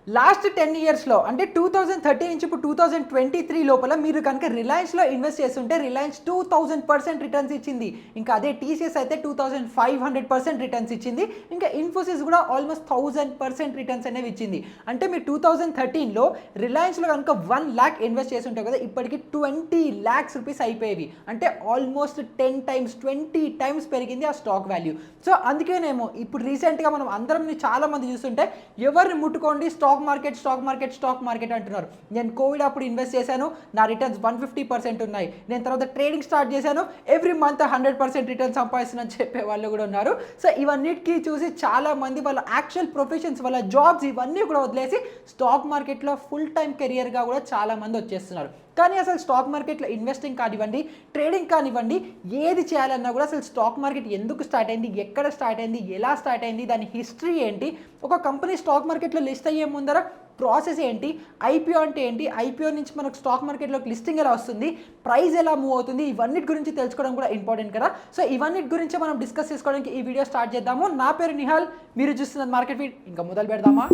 Last 10 ఇయర్స్లో అంటే 2013 నుంచి ఇప్పుడు 2023 లోపల మీరు కనుక రిలయన్స్లో ఇన్వెస్ట్ చేస్తుంటే రిలయన్స్ 2000% రిటర్న్స్ ఇచ్చింది. ఇంకా అదే టీసీఎస్ అయితే 2500% రిటర్న్స్ ఇచ్చింది. ఇంకా ఇన్ఫోసిస్ కూడా ఆల్మోస్ట్ 1000% రిటర్న్స్ అనేవి ఇచ్చింది. అంటే మీరు 2013లో రిలయన్స్లో కనుక 1 lakh ఇన్వెస్ట్ చేసి ఉంటారు కదా, ఇప్పటికి 20 lakhs రూపీస్ అయిపోయేవి. అంటే ఆల్మోస్ట్ 10 times 20 times పెరిగింది ఆ స్టాక్ వాల్యూ. సో అందుకేనేమో ఇప్పుడు రీసెంట్గా మనం అందరం చాలా మంది చూస్తుంటే ఎవరిని ముట్టుకోండి స్టాక్ మార్కెట్ అంటున్నారు. నేను కోవిడ్ అప్పుడు ఇన్వెస్ట్ చేశాను, నా రిటర్న్స్ 150% ఉన్నాయి. నేను తర్వాత ట్రేడింగ్ స్టార్ట్ చేశాను, ఎవ్రీ మంత్ 100% రిటర్న్ సంపాదిస్తున్నాను చెప్పే వాళ్ళు కూడా ఉన్నారు. సో ఇవన్నిటికీ చూసి చాలా మంది వాళ్ళ యాక్చువల్ ప్రొఫెషన్స్, వాళ్ళ జాబ్స్ ఇవన్నీ కూడా వదిలేసి స్టాక్ మార్కెట్లో ఫుల్ టైం కెరియర్గా కూడా చాలా మంది వచ్చేస్తున్నారు. కానీ అసలు స్టాక్ మార్కెట్లో ఇన్వెస్టింగ్ కానివ్వండి, ట్రేడింగ్ కానివ్వండి, ఏది చేయాలన్నా కూడా అసలు స్టాక్ మార్కెట్ ఎందుకు స్టార్ట్ అయింది, ఎక్కడ స్టార్ట్ అయింది, ఎలా స్టార్ట్ అయింది, దాని హిస్టరీ ఏంటి, ఒక కంపెనీ స్టాక్ మార్కెట్లో లిస్ట్ అయ్యే ముందర ప్రాసెస్ ఏంటి, ఐపీఓ అంటే ఏంటి, ఐపీఓ నుంచి మనకు స్టాక్ మార్కెట్లోకి లిస్టింగ్ ఎలా వస్తుంది, ప్రైస్ ఎలా మూవ్ అవుతుంది, ఇవన్నిటి గురించి తెలుసుకోవడం కూడా ఇంపార్టెంట్ కదా. సో ఇవన్నిటి గురించి మనం డిస్కస్ చేసుకోవడానికి ఈ వీడియో స్టార్ట్ చేద్దాము. నా పేరు నిహాల్, మీరు చూస్తున్నది మార్కెట్ ఫీడ్. ఇంకా మొదలు పెడదామా?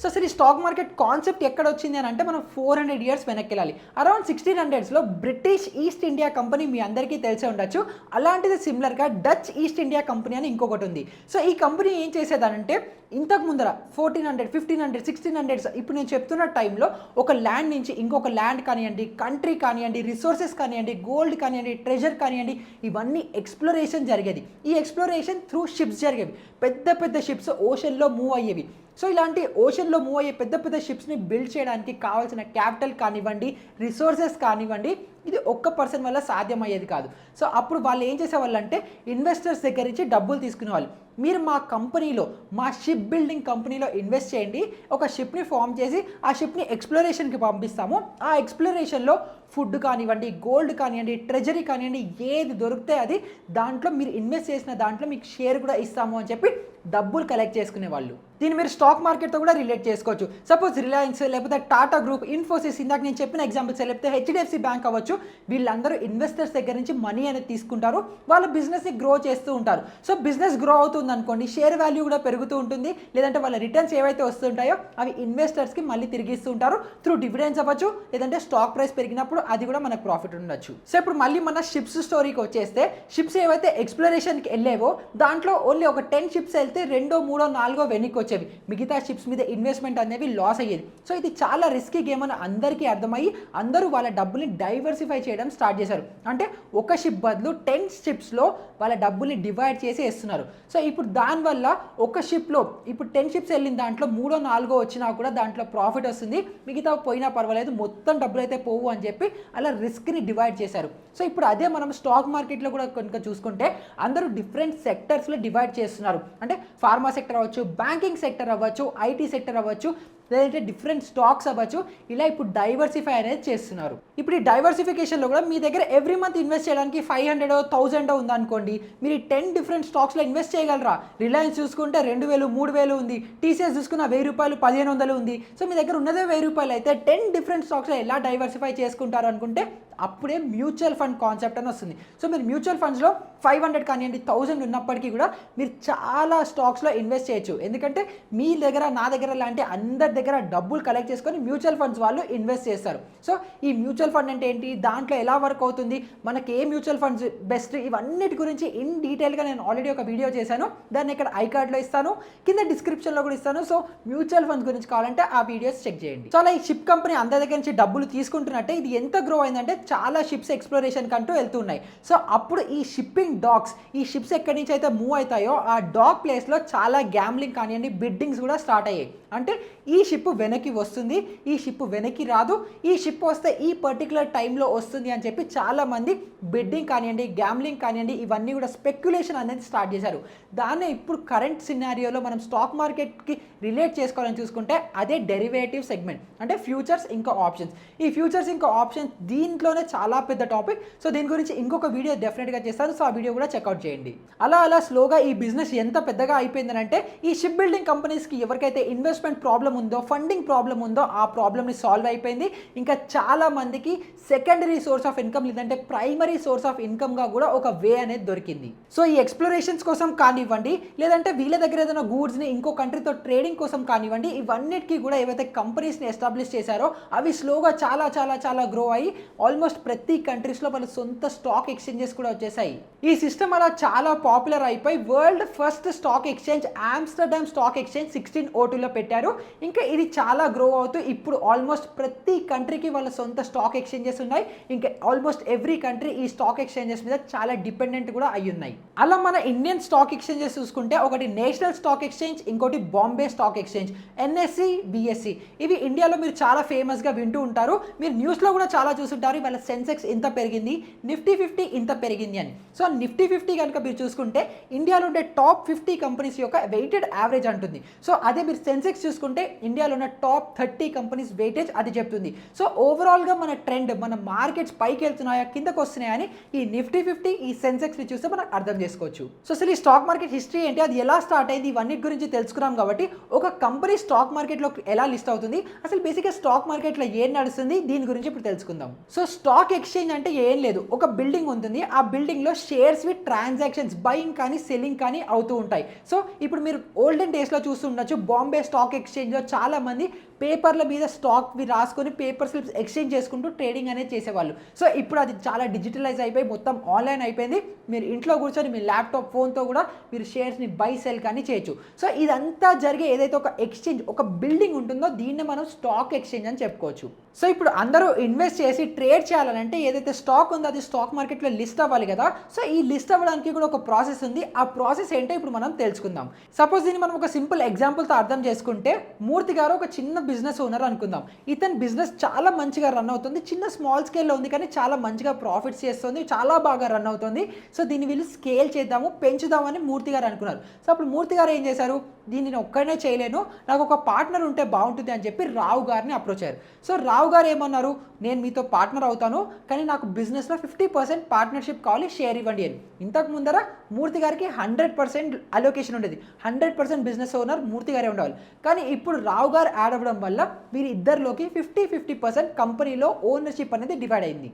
సో అసలు ఈ స్టాక్ మార్కెట్ కాన్సెప్ట్ ఎక్కడ వచ్చింది అని అంటే మనం 400 years వెనక్కి వెళ్ళాలి. అరౌండ్ 1600sలో బ్రిటిష్ ఈస్ట్ ఇండియా కంపెనీ మీ అందరికీ తెలిసే ఉండొచ్చు. అలాంటిది సిమిలర్గా డచ్ ఈస్ట్ ఇండియా కంపెనీ అని ఇంకొకటి ఉంది. సో ఈ కంపెనీ ఏం చేసేదానంటే ఇంతకు ముందర 1400, 1500, 1600s ఇప్పుడు నేను చెప్తున్న టైంలో ఒక ల్యాండ్ నుంచి ఇంకొక ల్యాండ్ కానివ్వండి, కంట్రీ కానివ్వండి, రిసోర్సెస్ కానివ్వండి, గోల్డ్ కానివ్వండి, ట్రెజర్ కానివ్వండి, ఇవన్నీ ఎక్స్ప్లోరేషన్ జరిగేది. ఈ ఎక్స్ప్లోరేషన్ త్రూ షిప్స్ జరిగేవి. పెద్ద పెద్ద షిప్స్ ఓషన్లో మూవ్ అయ్యేవి. సో ఇలాంటి ఓషన్లో మూవ్ అయ్యే పెద్ద పెద్ద షిప్స్ని బిల్డ్ చేయడానికి కావాల్సిన క్యాపిటల్ కానివ్వండి, రిసోర్సెస్ కానివ్వండి, ఇది ఒక్క పర్సన్ వల్ల సాధ్యమయ్యేది కాదు. సో అప్పుడు వాళ్ళు ఏం చేసేవాళ్ళు అంటే ఇన్వెస్టర్స్ దగ్గర నుంచి డబ్బులు తీసుకునేవాళ్ళు. మీరు మా కంపెనీలో, మా షిప్ బిల్డింగ్ కంపెనీలో ఇన్వెస్ట్ చేయండి, ఒక షిప్ని ఫామ్ చేసి ఆ షిప్ని ఎక్స్ప్లోరేషన్కి పంపిస్తాము. ఆ ఎక్స్ప్లోరేషన్లో ఫుడ్ కానివ్వండి, గోల్డ్ కానివ్వండి, ట్రెజరీ కానివ్వండి, ఏది దొరికితే అది దాంట్లో మీరు ఇన్వెస్ట్ చేసిన దాంట్లో మీకు షేర్ కూడా ఇస్తాము అని చెప్పి డబ్బులు కలెక్ట్ చేసుకునే వాళ్ళు. దీన్ని మీరు స్టాక్ మార్కెట్తో కూడా రిలేట్ చేసుకోవచ్చు. సపోజ్ రిలయన్స్, లేకపోతే టాటా గ్రూప్, ఇన్ఫోసిస్, ఇందాక నేను చెప్పిన ఎగ్జాంపుల్స్, లేకపోతే హెచ్డిఎఫ్సి బ్యాంక్ అవ్వచ్చు, వీళ్ళందరూ ఇన్వెస్టర్స్ దగ్గర నుంచి మనీ అనేది తీసుకుంటారు, వాళ్ళ బిజినెస్ని గ్రో చేస్తూ ఉంటారు. సో బిజినెస్ గ్రో అవుతుంది అనుకోండి, షేర్ వాల్యూ కూడా పెరుగుతూ ఉంటుంది, లేదంటే వాళ్ళ రిటర్న్స్ ఏవైతే వస్తుంటాయో అవి ఇన్వెస్టర్స్కి మళ్ళీ తిరిగి ఇస్తూ ఉంటారు త్రూ డివిడెండ్స్ అవ్వచ్చు, లేదంటే స్టాక్ ప్రైస్ పెరిగినప్పుడు అది కూడా మనకు ప్రాఫిట్ ఉండొచ్చు. సో ఇప్పుడు మళ్ళీ మన షిప్స్ స్టోరీకి వచ్చేస్తే, షిప్స్ ఏవైతే ఎక్స్ప్లోరేషన్కి వెళ్ళేవో దాంట్లో ఓన్లీ ఒక 10 షిప్స్ వెళ్తే 2, 3, 4 వెనక్కి వచ్చేవి. మిగతా షిప్స్ మీద ఇన్వెస్ట్మెంట్ అనేవి లాస్ అయ్యేది. సో ఇది చాలా రిస్కీ గేమ్ అని అందరికీ అర్థమయ్యి అందరూ వాళ్ళ డబ్బుల్ని డైవర్సిఫై చేయడం స్టార్ట్ చేశారు. అంటే ఒక షిప్ బదులు 10 షిప్స్లో వాళ్ళ డబ్బుల్ని డివైడ్ చేసి వేస్తున్నారు. సో ఇప్పుడు దానివల్ల ఒక షిప్లో ఇప్పుడు 10 షిప్స్ వెళ్ళిన దాంట్లో 3, 4 వచ్చినా కూడా దాంట్లో ప్రాఫిట్ వస్తుంది, మిగతా పోయినా పర్వాలేదు, మొత్తం డబ్బులు అయితే పోవు అని చెప్పి అలా రిస్క్ని డివైడ్ చేశారు. సో ఇప్పుడు అదే మనం స్టాక్ మార్కెట్లో కూడా కనుక చూసుకుంటే అందరూ డిఫరెంట్ సెక్టర్స్లో డివైడ్ చేస్తున్నారు. అంటే ఫార్మా సెక్టర్ అవ్వచ్చు, బ్యాంకింగ్ సెక్టర్ అవ్వచ్చు, ఐటీ సెక్టర్ అవ్వచ్చు, లేదంటే డిఫరెంట్ స్టాక్స్ అవ్వచ్చు, ఇలా ఇప్పుడు డైవర్సిఫై అనేది చేస్తున్నారు. ఇప్పుడు ఈ డైవర్సిఫికేషన్లో కూడా మీ దగ్గర ఎవ్రీ మంత్ ఇన్వెస్ట్ చేయడానికి 500, 1000 ఉందనుకోండి, మీరు 10 డిఫరెంట్ స్టాక్స్లో ఇన్వెస్ట్ చేయగలరా? రిలయన్స్ చూసుకుంటే 2000, 3000 ఉంది, టీసీఎస్ చూసుకున్న 1000 రూపాయలు, 1500 ఉంది. సో మీ దగ్గర ఉన్నదే 1000 రూపాయలు అయితే 10 డిఫరెంట్ స్టాక్స్లో ఎలా డైవర్సిఫై చేసుకుంటారు అనుకుంటే అప్పుడే మ్యూచువల్ ఫండ్ కాన్సెప్ట్ అని వస్తుంది. సో మీరు మ్యూచువల్ ఫండ్స్లో 500 కానివ్వండి, 1000 ఉన్నప్పటికీ కూడా మీరు చాలా స్టాక్స్లో ఇన్వెస్ట్ చేయొచ్చు. ఎందుకంటే మీ దగ్గర, నా దగ్గర లాంటి అందరి దగ్గర డబ్బులు కలెక్ట్ చేసుకొని మ్యూచువల్ ఫండ్స్ వాళ్ళు ఇన్వెస్ట్ చేస్తారు. సో ఈ మ్యూచువల్ ఫండ్ అంటే ఏంటి, దాంట్లో ఎలా వర్క్ అవుతుంది, మనకి ఏ మ్యూచువల్ ఫండ్స్ బెస్ట్, ఇవన్నిటి గురించి ఇన్ డీటెయిల్గా నేను ఆల్రెడీ ఒక వీడియో చేశాను. దాన్ని ఇక్కడ ఐకార్డ్లో ఇస్తాను, కింద డిస్క్రిప్షన్లో కూడా ఇస్తాను. సో మ్యూచువల్ ఫండ్స్ గురించి కావాలంటే ఆ వీడియోస్ చెక్ చేయండి. సో అలా ఈ షిప్ కంపెనీ అందరి దగ్గర నుంచి డబ్బులు తీసుకుంటున్నట్టే ఇది ఎంత గ్రో అయిందంటే చాలా షిప్స్ ఎక్స్ప్లోరేషన్ కంటూ వెళ్తున్నాయి. సో అప్పుడు ఈ షిప్పింగ్ డాక్స్, ఈ షిప్స్ ఎక్కడి నుంచి అయితే మూవ్ అవుతాయో ఆ డాక్ ప్లేస్లో చాలా గ్యాంబ్లింగ్ కానివ్వండి, బిడ్డింగ్స్ కూడా స్టార్ట్ అయ్యాయి. అంటే ఈ షిప్ వెనక్కి వస్తుంది, ఈ షిప్ వెనక్కి రాదు, ఈ షిప్ వస్తే ఈ పర్టికులర్ టైంలో వస్తుంది అని చెప్పి చాలామంది బిడ్డింగ్ కానివ్వండి, గ్యాంబ్లింగ్ కానివ్వండి, ఇవన్నీ కూడా స్పెక్యులేషన్ అనేది స్టార్ట్ చేశారు. దాన్ని ఇప్పుడు కరెంట్ సినారియోలో మనం స్టాక్ మార్కెట్కి రిలేట్ చేసుకోవాలని చూసుకుంటే అదే డెరివేటివ్ సెగ్మెంట్, అంటే ఫ్యూచర్స్ ఇంకా ఆప్షన్స్. ఈ ఫ్యూచర్స్ ఇంకా ఆప్షన్స్ దీంట్లోనే ఇండియాలోనే చాలా పెద్ద టాపిక్. సో దీని గురించి ఇంకొక వీడియో డెఫినెట్గా చేస్తాను. సో ఆ వీడియో కూడా చెక్అవుట్ చేయండి. అలా స్లోగా ఈ బిజినెస్ ఎంత పెద్దగా అయిపోయిందంటే ఈ షిప్ బిల్డింగ్ కంపెనీస్కి ఎవరికైతే ఇన్వెస్ట్మెంట్ ప్రాబ్లం ఉందో, ఫండింగ్ ప్రాబ్లం ఉందో ఆ ప్రాబ్లమ్ని సాల్వ్ అయిపోయింది. ఇంకా చాలా మందికి సెకండరీ సోర్స్ ఆఫ్ ఇన్కమ్ లేదంటే ప్రైమరీ సోర్స్ ఆఫ్ ఇన్కమ్గా కూడా ఒక వే అనేది దొరికింది. సో ఈ ఎక్స్ప్లోరేషన్స్ కోసం కానివ్వండి, లేదంటే వీళ్ళ దగ్గర ఏదైనా గూడ్స్ని ఇంకో కంట్రీతో ట్రేడింగ్ కోసం కానివ్వండి, ఇవన్నిటికీ కూడా ఏవైతే కంపెనీస్ని ఎస్టాబ్లిష్ చేశారో అవి స్లోగా చాలా గ్రో అయ్యి ఆల్మోస్ట్ ప్రతి కంట్రీస్లో వాళ్ళ సొంత స్టాక్ ఎక్స్చేంజెస్ కూడా వచ్చేసాయి. ఈ సిస్టమ్ అలా చాలా పాపులర్ అయిపోయి world first stock exchange Amsterdam stock exchange 1602లో పెట్టారు. ఇంకా ఇది చాలా గ్రో అవుతూ ఇప్పుడు ఆల్మోస్ట్ ప్రతి కంట్రీకి వాళ్ళ సొంత స్టాక్ ఎక్స్చేంజెస్ ఉన్నాయి. ఇంకా ఆల్మోస్ట్ ఎవ్రీ కంట్రీ ఈ స్టాక్ ఎక్స్చేంజెస్ మీద చాలా డిపెండెంట్ కూడా అయి ఉన్నాయి. అలా మన ఇండియన్ స్టాక్ ఎక్స్చేంజెస్ చూసుకుంటే ఒకటి నేషనల్ స్టాక్ ఎక్స్చేంజ్, ఇంకోటి Bombay stock exchange, NSE, BSE. ఇవి ఇండియాలో మీరు చాలా ఫేమస్గా వింటూ ఉంటారు. మీరు న్యూస్లో కూడా చాలా చూసుంటారు వాళ్ళ సెన్సెక్స్ ఇంత పెరిగింది, నిఫ్టీ 50 ఇంత పెరిగింది అని. సో నిఫ్టీ 50 కనుక మీరు చూసుకుంటే ఇండియాలో ఉండే టాప్ 50 కంపెనీస్ యొక్క వెయిటెడ్ యావరేజ్ అంటుంది. సో అదే మీరు సెన్సెక్స్ చూసుకుంటే ఇండియాలో ఉన్న టాప్ 30 కంపెనీస్ వెయిటేజ్ అది చెప్తుంది. సో ఓవరాల్గా మన ట్రెండ్, మన మార్కెట్స్ పైకి వెళ్తున్నాయా కిందకు వస్తున్నాయా అని ఈ నిఫ్టీ 50, ఈ సెన్సెక్స్ని చూస్తే మనం అర్థం చేసుకోవచ్చు. సో అసలు ఈ స్టాక్ మార్కెట్ హిస్టరీ ఏంటి, అది ఎలా స్టార్ట్ అయింది, ఇవన్నీ గురించి తెలుసుకున్నాం. కాబట్టి ఒక కంపెనీ స్టాక్ మార్కెట్లో ఎలా లిస్ట్ అవుతుంది, అసలు బేసిక్గా స్టాక్ మార్కెట్లో ఏం నడుస్తుంది, దీని గురించి ఇప్పుడు తెలుసుకుందాం. సో స్టాక్ ఎక్స్చేంజ్ అంటే ఏం లేదు, ఒక బిల్డింగ్ ఉంటుంది. ఆ బిల్డింగ్లో షేర్స్ విత్ ట్రాన్సాక్షన్స్ బయింగ్ కానీ సెల్లింగ్ కానీ అవుతూ ఉంటాయి. సో ఇప్పుడు మీరు ఓల్డెన్ డేస్లో చూస్తుండొచ్చు, బాంబే స్టాక్ ఎక్స్చేంజ్లో చాలా మంది పేపర్ల మీద స్టాక్వి రాసుకొని పేపర్ స్లిప్స్ ఎక్స్చేంజ్ చేసుకుంటూ ట్రేడింగ్ అనేది చేసేవాళ్ళు. సో ఇప్పుడు అది చాలా డిజిటలైజ్ అయిపోయి మొత్తం ఆన్లైన్ అయిపోయింది. మీరు ఇంట్లో కూర్చొని మీ ల్యాప్టాప్, ఫోన్తో కూడా మీరు షేర్స్ని బై సెల్ కానీ చేయొచ్చు. సో ఇదంతా జరిగే ఏదైతే ఒక ఎక్స్చేంజ్, ఒక బిల్డింగ్ ఉంటుందో దీన్ని మనం స్టాక్ ఎక్స్చేంజ్ అని చెప్పుకోవచ్చు. సో ఇప్పుడు అందరూ ఇన్వెస్ట్ చేసి ట్రేడ్ చేయాలంటే ఏదైతే స్టాక్ ఉందో అది స్టాక్ మార్కెట్లో లిస్ట్ అవ్వాలి కదా. సో ఈ లిస్ట్ అవ్వడానికి కూడా ఒక ప్రాసెస్ ఉంది. ఆ ప్రాసెస్ ఏంటో ఇప్పుడు మనం తెలుసుకుందాం. సపోజ్ దీన్ని మనం ఒక సింపుల్ ఎగ్జాంపుల్తో అర్థం చేసుకుంటే, మూర్తి గారు ఒక చిన్న బిజినెస్ ఓనర్ అనుకుందాం. ఇతని బిజినెస్ చాలా మంచిగా రన్ అవుతుంది, చిన్న స్మాల్ స్కేల్లో ఉంది కానీ చాలా మంచిగా ప్రాఫిట్స్ చేస్తుంది, చాలా బాగా రన్ అవుతుంది. సో దీన్ని వీళ్ళు స్కేల్ చేద్దాము, పెంచుదామని మూర్తి గారు అనుకున్నారు. సో అప్పుడు మూర్తి గారు ఏం చేశారు, దీన్ని నేను ఒక్కడనే చేయలేను, నాకు ఒక పార్ట్నర్ ఉంటే బాగుంటుంది అని చెప్పి రావు గారిని అప్రోచ్ అయ్యారు. సో రావు గారు ఏమన్నారు, నేను మీతో పార్ట్నర్ అవుతాను కానీ నాకు బిజినెస్లో 50% పార్ట్నర్షిప్ కావాలి, షేర్ ఇవ్వండి అని. ఇంతకు ముందర మూర్తి గారికి 100% అలొకేషన్ ఉండేది, 100% బిజినెస్ ఓనర్ మూర్తి గారే ఉండేవాళ్ళు. కానీ ఇప్పుడు రావు గారు యాడ్ అవ్వడం వల్ల వీరి ఇద్దరిలోకి 50% కంపెనీలో ఓనర్షిప్ అనేది డివైడ్ అయింది.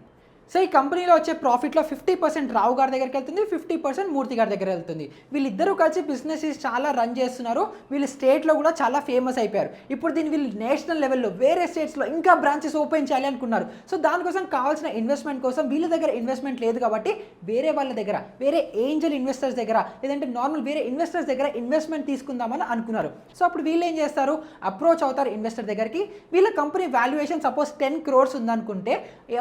సో ఈ కంపెనీలో వచ్చే ప్రాఫిట్లో 50% రావు గారి దగ్గరికి వెళ్తుంది, 50% మూర్తి గారి దగ్గర వెళ్తుంది. వీళ్ళిద్దరూ కలిసి బిజినెస్ చాలా రన్ చేస్తున్నారు. వీళ్ళు స్టేట్లో కూడా చాలా ఫేమస్ అయిపోయారు. ఇప్పుడు దీన్ని వీళ్ళు నేషనల్ లెవెల్లో వేరే స్టేట్స్లో ఇంకా బ్రాంచెస్ ఓపెన్ చేయాలి అనుకున్నారు. సో దానికోసం కావాల్సిన ఇన్వెస్ట్మెంట్ కోసం వీళ్ళ దగ్గర ఇన్వెస్ట్మెంట్ లేదు కాబట్టి వేరే వాళ్ళ దగ్గర, వేరే ఏంజల్ ఇన్వెస్టర్స్ దగ్గర, లేదంటే నార్మల్ వేరే ఇన్వెస్టర్స్ దగ్గర ఇన్వెస్ట్మెంట్ తీసుకుందామని అనుకున్నారు. సో అప్పుడు వీళ్ళు ఏం చేస్తారు, అప్రోచ్ అవుతారు ఇన్వెస్టర్ దగ్గరికి. వీళ్ళ కంపెనీ వాల్యుయేషన్ సపోజ్ 10 crores ఉందనుకుంటే,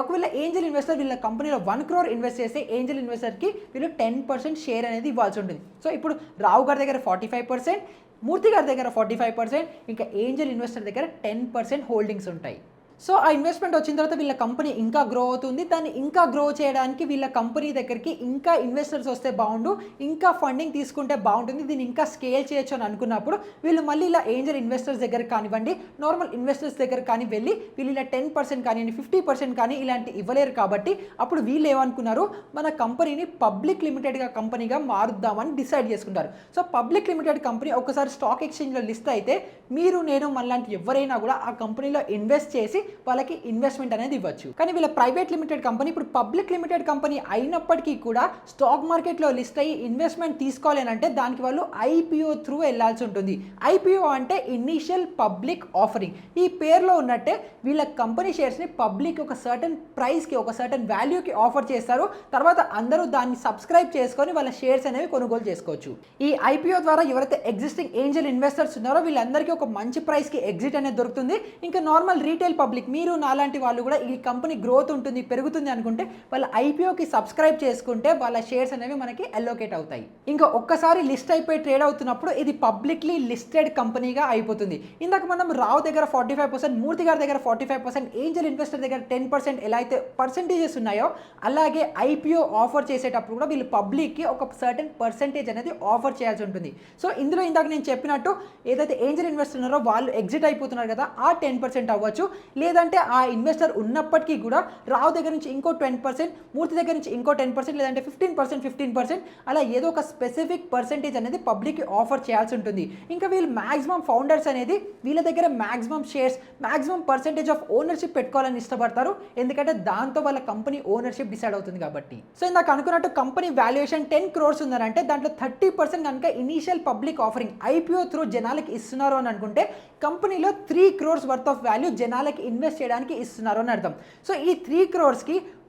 ఒకవేళ ఏంజల్ ఇన్వెస్టర్ వీళ్ళ కంపెనీలో 1 crore ఇన్వెస్ట్ చేస్తే ఏంజల్ ఇన్వెస్టర్కి వీళ్ళు 10% షేర్ అనేది ఇవ్వాల్సి ఉంటుంది. సో ఇప్పుడు రావు గారి దగ్గర 45%, మూర్తి గారి దగ్గర 45%, ఇంకా ఏంజల్ ఇన్వెస్టర్ దగ్గర 10% హోల్డింగ్స్ ఉంటాయి. సో ఆ ఇన్వెస్ట్మెంట్ వచ్చిన తర్వాత వీళ్ళ కంపెనీ ఇంకా గ్రో అవుతుంది. దాన్ని ఇంకా గ్రో చేయడానికి వీళ్ళ కంపెనీ దగ్గరికి ఇంకా ఇన్వెస్టర్స్ వస్తే బాగుండు, ఇంకా ఫండింగ్ తీసుకుంటే బాగుంటుంది, దీన్ని ఇంకా స్కేల్ చేయొచ్చు అని అనుకున్నప్పుడు వీళ్ళు మళ్ళీ ఇలా ఏంజల్ ఇన్వెస్టర్స్ దగ్గర కానివ్వండి, నార్మల్ ఇన్వెస్టర్స్ దగ్గర కానీ వెళ్ళి వీళ్ళు ఇలా 10% కానివ్వండి, 50% కానీ ఇలాంటి ఇవ్వలేరు. కాబట్టి అప్పుడు వీళ్ళు ఏమనుకున్నారు, మన కంపెనీని పబ్లిక్ లిమిటెడ్గా కంపెనీగా మారుద్దామని డిసైడ్ చేసుకుంటారు. సో పబ్లిక్ లిమిటెడ్ కంపెనీ ఒకసారి స్టాక్ ఎక్స్చేంజ్లో లిస్ట్ అయితే మీరు, నేను, మనలాంటి ఎవరైనా కూడా ఆ కంపెనీలో ఇన్వెస్ట్ చేసి వాళ్ళకి ఇన్వెస్ట్మెంట్ అనేది ఇవ్వచ్చు. కానీ వీళ్ళ ప్రైవేట్ లిమిటెడ్ కంపెనీ ఇప్పుడు పబ్లిక్ లిమిటెడ్ కంపెనీ అయినప్పటికీ కూడా స్టాక్ మార్కెట్లో లిస్ట్ అయ్యి ఇన్వెస్ట్మెంట్ తీసుకోవాలి అంటే దానికి వాళ్ళు IPO త్రూ వెళ్ళాల్సి ఉంటుంది. IPO అంటే ఇనీషియల్ పబ్లిక్ ఆఫరింగ్. ఈ పేరులో ఉన్నట్టే వీళ్ళ కంపెనీ షేర్స్ని పబ్లిక్ ఒక సర్టన్ ప్రైస్కి, ఒక సర్టన్ వాల్యూకి ఆఫర్ చేస్తారు. తర్వాత అందరూ దాన్ని సబ్స్క్రైబ్ చేసుకొని వాళ్ళ షేర్స్ అనేవి కొనుగోలు చేసుకోవచ్చు. ఈ IPO ద్వారా ఎవరైతే ఎగ్జిస్టింగ్ ఏంజల్ ఇన్వెస్టర్స్ ఉన్నారో వీళ్ళందరికీ ఒక మంచి ప్రైస్కి ఎగ్జిట్ అనేది దొరుకుతుంది. ఇంకా నార్మల్ రీటైల్ పబ్లిక్, మీరు నాలాంటి వాళ్ళు కూడా ఈ కంపెనీ గ్రోత్ ఉంటుంది, పెరుగుతుంది అనుకుంటే వాళ్ళ IPOకి సబ్స్క్రైబ్ చేసుకుంటే వాళ్ళ షేర్స్ అనేవి మనకి అలోకేట్ అవుతాయి. ఇంకా ఒక్కసారి లిస్ట్ అయిపోయి ట్రేడ్ అవుతున్నప్పుడు ఇది పబ్లిక్లీ లిస్టెడ్ కంపెనీగా అయిపోతుంది. ఇందాక మనం రావు దగ్గర 45%, మూర్తి గారి దగ్గర 45%, ఏంజల్ ఇన్వెస్టర్ దగ్గర 10% ఎలా అయితే పర్సెంటేజెస్ ఉన్నాయో అలాగే IPO ఆఫర్ చేసేటప్పుడు కూడా వీళ్ళు పబ్లిక్కి ఒక సర్టెన్ పర్సెంటేజ్ అనేది ఆఫర్ చేయాల్సి ఉంటుంది. సో ఇందులో ఇందాక నేను చెప్పినట్టు ఏదైతే ఏంజల్ ఇన్వెస్టర్ ఉన్నారో వాళ్ళు ఎగ్జిట్ అయిపోతున్నారు కదా, ఆ 10% అవ్వచ్చు, లేదంటే ఆ ఇన్వెస్టర్ ఉన్నప్పటికీ కూడా రావు దగ్గర నుంచి ఇంకో 20%, మూర్తి దగ్గర నుంచి ఇంకో 10%, లేదంటే 15% అలా ఏదో ఒక స్పెసిఫిక్ పర్సెంటేజ్ అనేది పబ్లిక్కి ఆఫర్ చేయాల్సి ఉంటుంది. ఇంకా వీళ్ళు మ్యాక్సిమం ఫౌండర్స్ అనేది వీళ్ళ దగ్గర maximum shares, maximum percentage of ownership పెట్టుకోవాలని ఇష్టపడతారు. ఎందుకంటే దాంతో వాళ్ళ కంపెనీ ఓనర్షిప్ డిసైడ్ అవుతుంది కాబట్టి. సో ఇందాక అనుకున్నట్టు కంపెనీ వాల్యుయేషన్ 10 crores ఉందంటే దాంట్లో 30% కనుక initial public offering IPO through జనాలకి ఇస్తున్నారు అని అనుకుంటే కంపెనీలో 3 crores వర్త్ ఆఫ్ వాల్యూ జనాలకి ఇన్వెస్ట్ చేయడానికి ఇస్తున్నారు అని అర్థం. సో ఈ 3 crores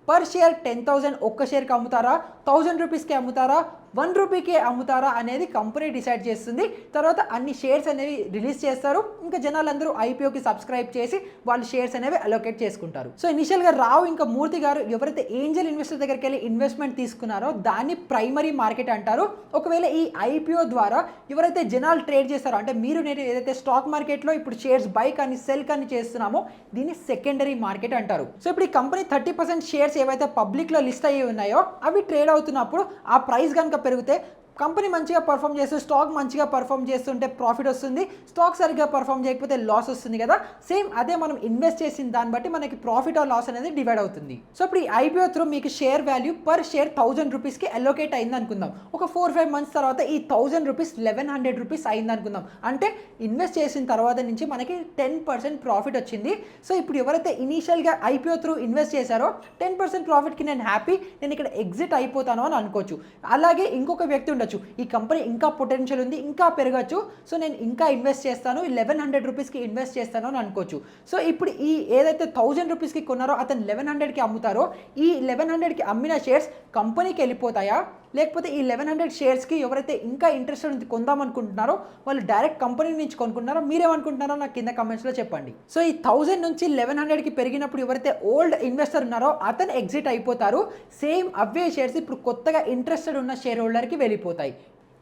పర్ షేర్ 10,000 ఒక్క షేర్కి అమ్ముతారా, 1,000 రూపీస్కి అమ్ముతారా, 1 రూపీకే అమ్ముతారా అనేది కంపెనీ డిసైడ్ చేస్తుంది. తర్వాత అన్ని షేర్స్ అనేవి రిలీజ్ చేస్తారు. ఇంకా జనాలందరూ ఐపీఓకి సబ్స్క్రైబ్ చేసి వాళ్ళు షేర్స్ అనేవి అలోకేట్ చేసుకుంటారు. సో ఇనిషియల్గా రావు ఇంకా మూర్తి గారు ఎవరైతే ఏంజల్ ఇన్వెస్టర్ దగ్గరికి వెళ్ళి ఇన్వెస్ట్మెంట్ తీసుకున్నారో దాన్ని ప్రైమరీ మార్కెట్ అంటారు. ఒకవేళ ఈ ఐపీఓ ద్వారా ఎవరైతే జనాలు ట్రేడ్ చేస్తారో, అంటే మీరు నేను ఏదైతే స్టాక్ మార్కెట్లో ఇప్పుడు షేర్స్ బై కానీ సెల్ కానీ చేస్తున్నామో దీన్ని సెకండరీ మార్కెట్ అంటారు. సో ఇప్పుడు ఈ కంపెనీ 30% షేర్స్ ఏవైతే పబ్లిక్లో లిస్ట్ అయ్యి ఉన్నాయో అవి ట్రేడ్ అవుతున్నప్పుడు ఆ ప్రైస్ కనుక పెరిగితే కంపెనీ మంచిగా పర్ఫామ్ చేస్తే, స్టాక్ మంచిగా పర్ఫామ్ చేస్తుంటే ప్రాఫిట్ వస్తుంది, స్టాక్ సరిగ్గా పర్ఫామ్ చేయకపోతే లాస్ వస్తుంది కదా. సేమ్ అదే మనం ఇన్వెస్ట్ చేసిన దాన్ని బట్టి మనకి ప్రాఫిట్ ఆర్ లాస్ అనేది డివైడ్ అవుతుంది. సో ఇప్పుడు ఈ ఐపీఓ త్రూ మీకు షేర్ వాల్యూ పర్ షేర్ 1,000 రూపీస్కి అలోకేట్ అయింది అనుకుందాం. ఒక 4-5 months తర్వాత ఈ 1,000 రూపీస్ 1,100 రూపీస్ అయింది అనుకుందాం. అంటే ఇన్వెస్ట్ చేసిన తర్వాత నుంచి మనకి 10% ప్రాఫిట్ వచ్చింది. సో ఇప్పుడు ఎవరైతే ఇనీషియల్గా ఐపీఓ త్రూ ఇన్వెస్ట్ చేశారో 10% ప్రాఫిట్కి నేను హ్యాపీ, నేను ఇక్కడ ఎగ్జిట్ అయిపోతాను అని అనుకోవచ్చు. అలాగే ఇంకొక వ్యక్తి ఉండొచ్చు, ఈ కంపెనీ ఇంకా పొటెన్షియల్ ఉంది, ఇంకా పెరగచ్చు, సో నేను ఇంకా ఇన్వెస్ట్ చేస్తాను, 1,100 రూపీస్కి ఇన్వెస్ట్ చేస్తాను అని అనుకోవచ్చు. సో ఇప్పుడు ఈ ఏదైతే 1,000 రూపీస్కి కొన్నారో అతను 1,100కి అమ్ముతారో ఈ 1,100కి అమ్మిన షేర్స్ కంపెనీకి వెళ్ళిపోతాయా, లేకపోతే ఈ 1,100 షేర్స్కి ఎవరైతే ఇంకా ఇంట్రెస్టెడ్ ఉంది కొందాం అనుకుంటున్నారో వాళ్ళు డైరెక్ట్ కంపెనీ నుంచి కొనుక్కుంటున్నారో మీరేమనుకుంటున్నారో నాకు కింద కమెంట్స్లో చెప్పండి. సో ఈ 1,000 నుంచి 1,100కి పెరిగినప్పుడు ఎవరైతే ఓల్డ్ ఇన్వెస్టర్ ఉన్నారో అతను ఎగ్జిట్ అయిపోతారు. సేమ్ అవే షేర్స్ ఇప్పుడు కొత్తగా ఇంట్రెస్టెడ్ ఉన్న షేర్ హోల్డర్కి వెళ్ళిపోతాయి.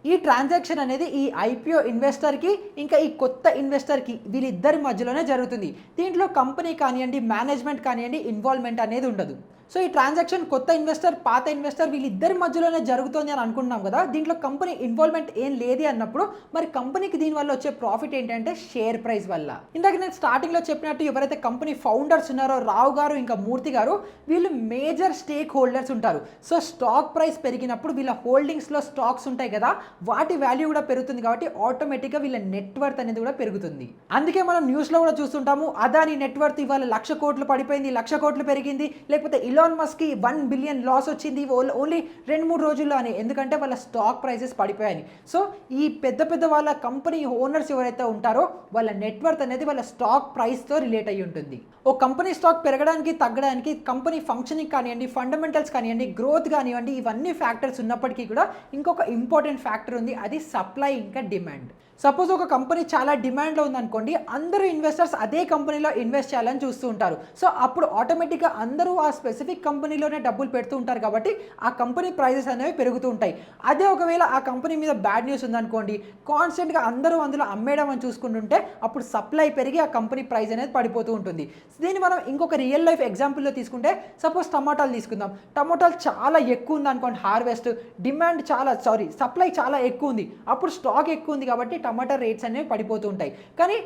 ఈ ట్రాన్సాక్షన్ అనేది ఈ ఐపీఓ ఇన్వెస్టర్కి ఇంకా ఈ కొత్త ఇన్వెస్టర్కి వీళ్ళిద్దరి మధ్యలోనే జరుగుతుంది. దీంట్లో కంపెనీ కానివ్వండి, మేనేజ్మెంట్ కానివ్వండి ఇన్వాల్వ్మెంట్ అనేది ఉండదు. సో ఈ ట్రాన్సాక్షన్ కొత్త ఇన్వెస్టర్, పాత ఇన్వెస్టర్ వీళ్ళిద్దరి మధ్యలోనే జరుగుతుంది అని అనుకుంటున్నాం కదా. దీంట్లో కంపెనీ ఇన్వాల్వ్మెంట్ ఏం లేదు అన్నప్పుడు మరి కంపెనీకి దీనివల్ల వచ్చే ప్రాఫిట్ ఏంటంటే షేర్ ప్రైస్ వల్ల. ఇందాక నేను స్టార్టింగ్లో చెప్పినట్టు ఎవరైతే కంపెనీ ఫౌండర్స్ ఉన్నారో రావు గారు ఇంకా మూర్తి గారు వీళ్ళు మేజర్ స్టేక్ హోల్డర్స్ ఉంటారు. సో స్టాక్ ప్రైస్ పెరిగినప్పుడు వీళ్ళ హోల్డింగ్స్లో స్టాక్స్ ఉంటాయి కదా, వాటి వాల్యూ కూడా పెరుగుతుంది కాబట్టి ఆటోమేటిక్గా వీళ్ళ నెట్వర్త్ అనేది కూడా పెరుగుతుంది. అందుకే మనం న్యూస్లో కూడా చూస్తుంటాము, అదాని నెట్వర్త్ ఇవాళ 1,00,000 కోట్లు పడిపోయింది, 1,00,000 కోట్లు పెరిగింది, లేకపోతే ఇలాన్ మస్క్కి 1 బిలియన్ లాస్ వచ్చింది ఓన్లీ 2-3 రోజుల్లో అని. ఎందుకంటే వాళ్ళ స్టాక్ ప్రైసెస్ పడిపోయాయి. సో ఈ పెద్ద వాళ్ళ కంపెనీ ఓనర్స్ ఎవరైతే ఉంటారో వాళ్ళ నెట్వర్త్ అనేది వాళ్ళ స్టాక్ ప్రైస్తో రిలేట్ అయ్యి ఉంటుంది. ఓ కంపెనీ స్టాక్ పెరగడానికి తగ్గడానికి కంపెనీ ఫంక్షనింగ్ కానివ్వండి, ఫండమెంటల్స్ కానివ్వండి, గ్రోత్ కానివ్వండి, ఇవన్నీ ఫ్యాక్టర్స్ ఉన్నప్పటికీ కూడా ఇంకొక ఇంపార్టెంట్ ఫ్యాక్టర్ ఉంది, అది సప్లై ఇంకా డిమాండ్. సపోజ్ ఒక కంపెనీ చాలా డిమాండ్లో ఉందనుకోండి, అందరూ ఇన్వెస్టర్స్ అదే కంపెనీలో ఇన్వెస్ట్ చేయాలని చూస్తూ ఉంటారు. సో అప్పుడు ఆటోమేటిక్గా అందరూ ఆ స్పెసిఫిక్ కంపెనీలోనే డబ్బులు పెడుతూ ఉంటారు కాబట్టి ఆ కంపెనీ ప్రైజెస్ అనేవి పెరుగుతూ ఉంటాయి. అదే ఒకవేళ ఆ కంపెనీ మీద బ్యాడ్ న్యూస్ ఉందనుకోండి, కాన్స్టెంట్గా అందరూ అందులో అమ్మేయడం అని చూసుకుంటుంటే అప్పుడు సప్లై పెరిగి ఆ కంపెనీ ప్రైస్ అనేది పడిపోతూ ఉంటుంది. దీన్ని మనం ఇంకొక రియల్ లైఫ్ ఎగ్జాంపుల్లో తీసుకుంటే సపోజ్ టమాటాలు తీసుకుందాం. టమాటాలు చాలా ఎక్కువ ఉంది అనుకోండి, హార్వెస్ట్ డిమాండ్ సప్లై చాలా ఎక్కువ ఉంది, అప్పుడు స్టాక్ ఎక్కువ ఉంది కాబట్టి టమాటా రేట్స్ అనేవి పడిపోతూ ఉంటాయి. కానీ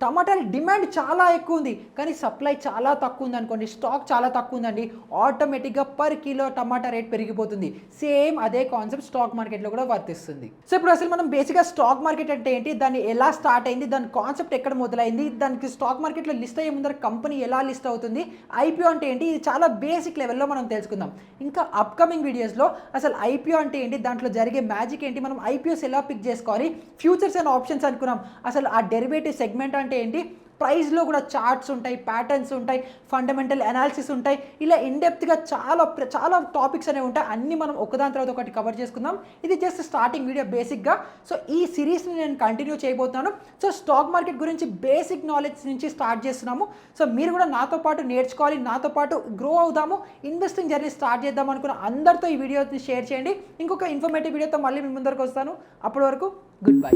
టమాటాల డిమాండ్ చాలా ఎక్కువ ఉంది కానీ సప్లై చాలా తక్కువ ఉంది అనుకోండి, స్టాక్ చాలా తక్కువ ఉందండి, ఆటోమేటిక్గా పర్ కిలో టమాటా రేట్ పెరిగిపోతుంది. సేమ్ అదే కాన్సెప్ట్ స్టాక్ మార్కెట్లో కూడా వర్తిస్తుంది. సో ఇప్పుడు అసలు మనం బేసిక్గా స్టాక్ మార్కెట్ అంటే ఏంటి, దాన్ని ఎలా స్టార్ట్ అయింది, దాని కాన్సెప్ట్ ఎక్కడ మొదలైంది, దానికి స్టాక్ మార్కెట్లో లిస్ట్ అయ్యే ముందర కంపెనీ ఎలా లిస్ట్ అవుతుంది, ఐపీఓ అంటే ఏంటి, ఇది చాలా బేసిక్ లెవెల్లో మనం తెలుసుకుందాం. ఇంకా అప్కమింగ్ వీడియోస్లో అసలు ఐపీఓ అంటే ఏంటి, దాంట్లో జరిగే మ్యాజిక్ ఏంటి, మనం ఐపీఓస్ ఎలా పిక్ చేసుకోవాలి, ఫ్యూచర్స్ అండ్ ఆప్షన్స్ అనుకున్నాం, అసలు ఆ డెరివేటివ్ సెగ్మెంట్ అంటే ఏంటి, ప్రైస్లో కూడా చార్ట్స్ ఉంటాయి, ప్యాటర్న్స్ ఉంటాయి, ఫండమెంటల్ అనాలిసిస్ ఉంటాయి, ఇలా ఇన్డెప్త్గా చాలా టాపిక్స్ అనేవి ఉంటాయి. అన్నీ మనం ఒకదాని తర్వాత ఒకటి కవర్ చేసుకుందాం. ఇది జస్ట్ స్టార్టింగ్ వీడియో బేసిక్గా. సో ఈ సిరీస్ని నేను కంటిన్యూ చేయబోతున్నాను. సో స్టాక్ మార్కెట్ గురించి బేసిక్ నాలెడ్జ్ నుంచి స్టార్ట్ చేస్తున్నాము. సో మీరు కూడా నాతో పాటు నేర్చుకోవాలి, నాతో పాటు గ్రో అవుదాము, ఇన్వెస్టింగ్ జర్నీ స్టార్ట్ చేద్దాం అనుకున్న అందరితో ఈ వీడియోని షేర్ చేయండి. ఇంకొక ఇన్ఫర్మేటివ్ వీడియోతో మళ్ళీ మీ ముందరకు వస్తాను. అప్పటి వరకు గుడ్ బై.